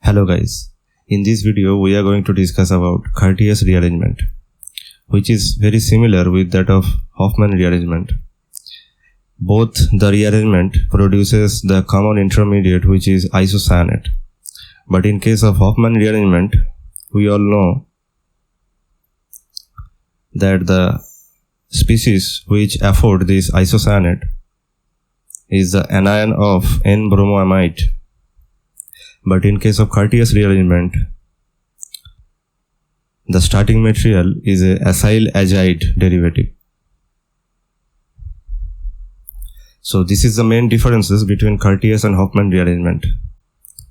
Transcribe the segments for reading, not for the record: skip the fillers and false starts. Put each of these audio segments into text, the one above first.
Hello guys, in this video we are going to discuss about Curtius rearrangement, which is very similar with that of Hofmann rearrangement. Both the rearrangement produces the common intermediate which is isocyanate, but in case of Hofmann rearrangement, we all know that the species which afford this isocyanate is the anion of N-bromoamide. But in case of Curtius rearrangement, the starting material is a acyl azide derivative. So this is the main differences between Curtius and Hofmann rearrangement,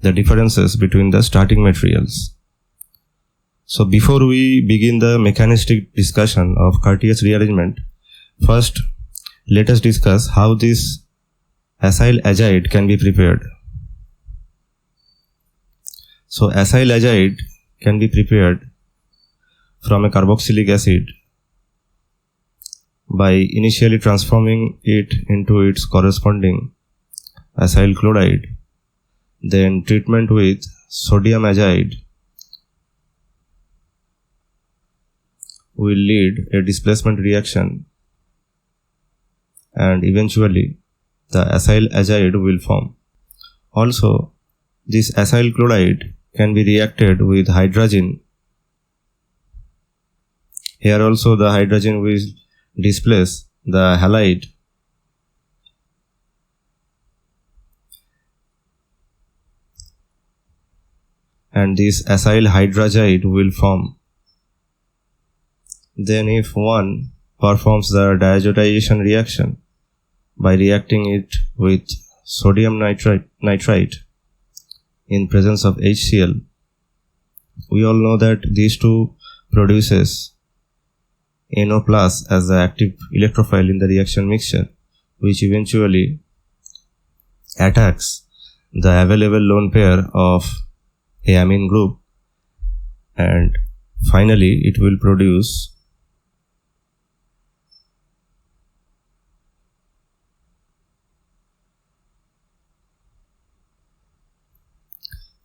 the differences between the starting materials. So before we begin the mechanistic discussion of Curtius rearrangement, first let us discuss how this acyl azide can be prepared. So acyl azide can be prepared from a carboxylic acid by initially transforming it into its corresponding acyl chloride. Then treatment with sodium azide will lead a displacement reaction, and eventually the acyl azide will form. Also, this acyl chloride can be reacted with hydrogen. Here also the hydrogen will displace the halide, and this acyl hydrazide will form. Then if one performs the diazotization reaction by reacting it with sodium nitrite in presence of HCl, we all know that these two produces NO plus as the active electrophile in the reaction mixture, which eventually attacks the available lone pair of a amine group, and finally it will produce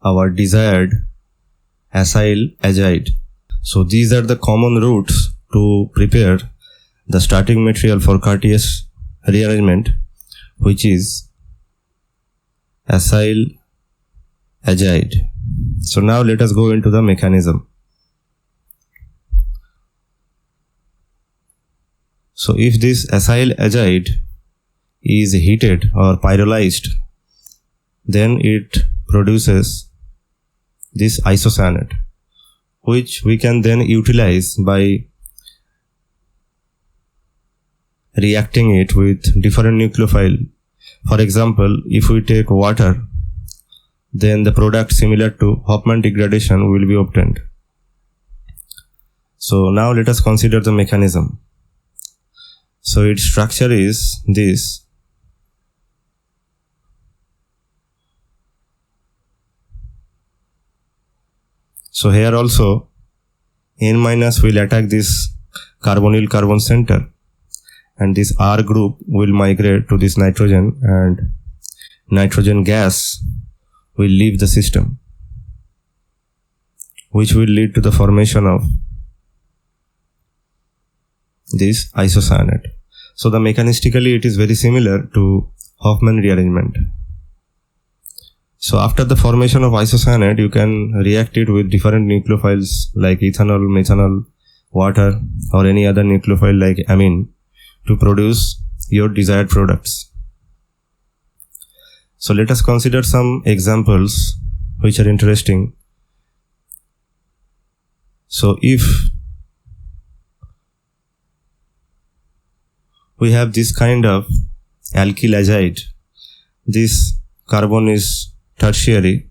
our desired acyl azide. So these are the common routes to prepare the starting material for Curtius rearrangement, which is acyl azide. So now let us go into the mechanism. So if this acyl azide is heated or pyrolyzed, then it produces this isocyanate, which we can then utilize by reacting it with different nucleophile. For example, if we take water, then the product similar to Hofmann degradation will be obtained. So now let us consider the mechanism. So its structure is this. So here also N- will attack this carbonyl carbon center, and this R group will migrate to this nitrogen, and nitrogen gas will leave the system, which will lead to the formation of this isocyanate. So the mechanistically it is very similar to Hofmann rearrangement. So after the formation of isocyanate, you can react it with different nucleophiles like ethanol, methanol, water, or any other nucleophile like amine to produce your desired products. So let us consider some examples which are interesting. So if we have this kind of alkyl azide, this carbon is tertiary,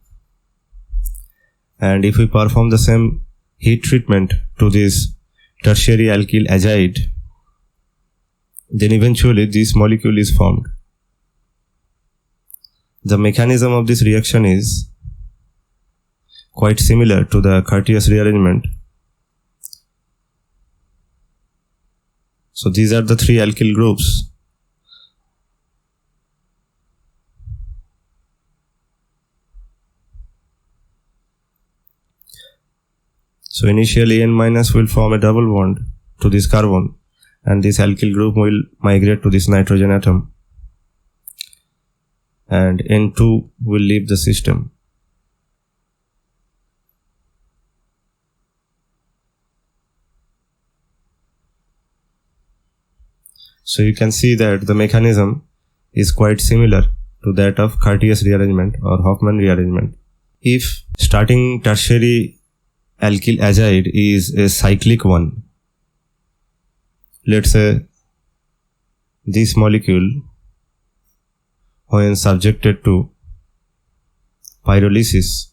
and if we perform the same heat treatment to this tertiary alkyl azide, then eventually this molecule is formed. The mechanism of this reaction is quite similar to the Curtius rearrangement. So these are the three alkyl groups. So initially N- will form a double bond to this carbon, and this alkyl group will migrate to this nitrogen atom, and N2 will leave the system. So you can see that the mechanism is quite similar to that of Curtius rearrangement or Hofmann rearrangement. If starting tertiary alkyl azide is a cyclic one, let's say this molecule, when subjected to pyrolysis,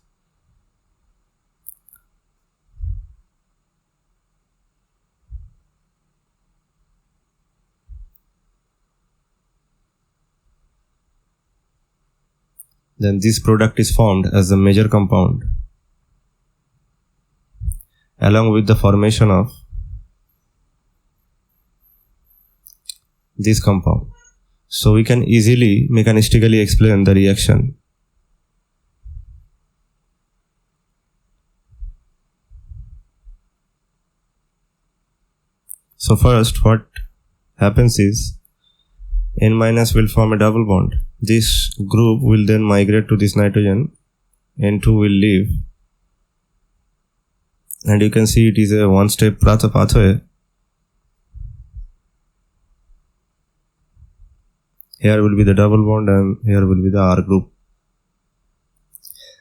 then this product is formed as a major compound along with the formation of this compound. So we can easily mechanistically explain the reaction. So first what happens is N- will form a double bond. This group will then migrate to this nitrogen, N2 will leave, and you can see it is a one-step pathway. Here will be the double bond and here will be the R group.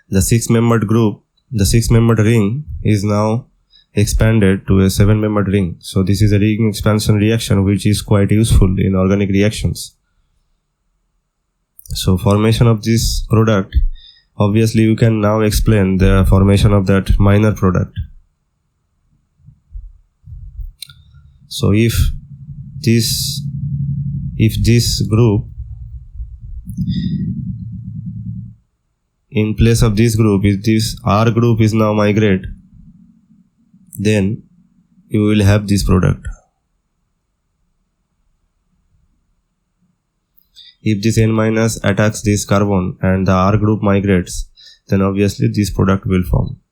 The six-membered group, the six-membered ring is now expanded to a seven-membered ring. So this is a ring expansion reaction which is quite useful in organic reactions. So formation of this product, obviously you can now explain the formation of that minor product. So if this group, in place of this group, if this R group is now migrate, then you will have this product. If this N- attacks this carbon and the R group migrates, then obviously this product will form.